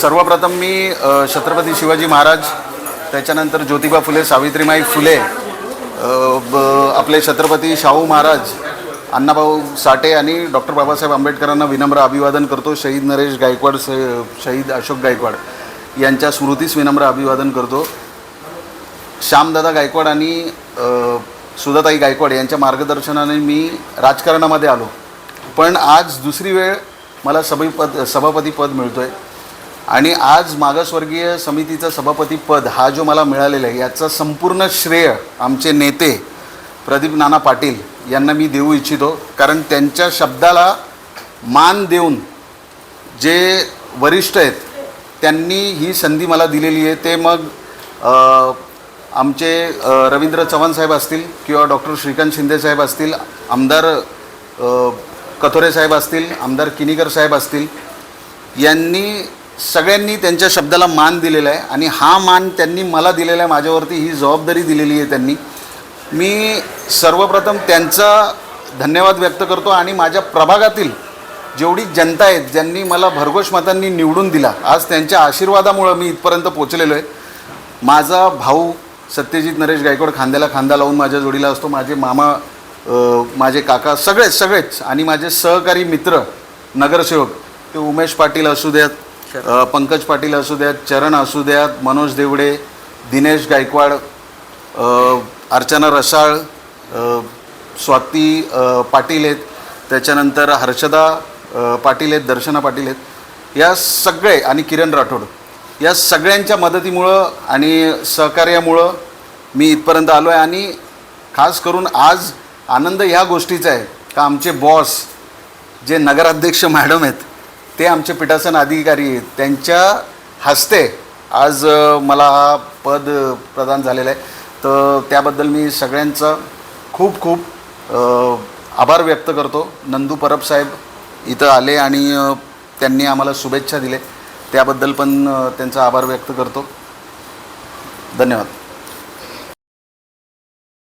सर्वप्रथम मी छत्रपती शिवाजी महाराज, त्याच्यानंतर ज्योतिबा फुले, सावित्रीमाई फुले, आपले छत्रपती शाहू महाराज, अण्णाभाऊ साठे आणि डॉक्टर बाबासाहेब आंबेडकरांना विनम्र अभिवादन करतो. शहीद नरेश गायकवाड, शहीद अशोक गायकवाड यांच्या स्मृतीस विनम्र अभिवादन करतो. श्यामदादा गायकवाड आणि सुधाताई गायकवाड यांच्या मार्गदर्शनाने मी राजकारणामध्ये आलो, पण आज दुसरी वेळ मला सभापती पद मिळतो आहे आणि आज मागासवर्गीय समितीचं सभापती पद हा जो मला मिळालेला आहे याचा संपूर्ण श्रेय आमचे नेते प्रदीप नाना पाटील यांना मी देऊ इच्छितो. कारण त्यांच्या शब्दाला मान देऊन जे वरिष्ठ आहेत त्यांनी ही संधी मला दिलेली आहे. ते मग आमचे रवींद्र चव्हाण साहेब असतील किंवा डॉक्टर श्रीकांत शिंदे साहेब असतील, आमदार कथोरे साहेब असतील, आमदार किनीकर साहेब असतील, यांनी सगळ्यांनी त्यांच्या शब्दाला मान दिलेला आहे आणि हा मान त्यांनी मला दिलेला आहे. माझ्यावरती ही जबाबदारी दिलेली आहे त्यांनी. मी सर्वप्रथम त्यांचा धन्यवाद व्यक्त करतो आणि माझ्या प्रभागातील जेवढी जनता आहेत ज्यांनी मला भरघोष मतांनी निवडून दिला, आज त्यांच्या आशीर्वादामुळं मी इथपर्यंत पोचलेलो आहे. माझा भाऊ सत्यजित नरेश गायकवाड खांद्याला खांदा लावून माझ्या जोडीला असतो. माझे मामा, माझे काका, सगळेच आणि माझे सहकारी मित्र नगरसेवक, ते उमेश पाटील असू द्यात, पंकज पाटील असू द्यात, चरण असू द्यात, मनोज देवडे, दिनेश गायकवाड, अर्चना रसाळ, स्वाती पाटील आहेत, त्याच्यानंतर हर्षदा पाटील आहेत, दर्शना पाटील आहेत, या सगळे आणि किरण राठोड, या सगळ्यांच्या मदतीमुळं आणि सहकार्यामुळं मी इथपर्यंत आलो आहे. आणि खास करून आज आनंद ह्या गोष्टीचा आहे का आमचे बॉस जे नगराध्यक्ष मॅडम आहेत ते आमचे पीठासन अधिकारी आहेत, त्यांच्या हस्ते आज मला हा पद प्रदान झालेलं आहे. तर त्याबद्दल मी सगळ्यांचा खूप खूप आभार व्यक्त करतो. नंदू परब साहेब इथं आले आणि त्यांनी आम्हाला शुभेच्छा दिल्या, त्याबद्दल पण त्यांचा आभार व्यक्त करतो. धन्यवाद.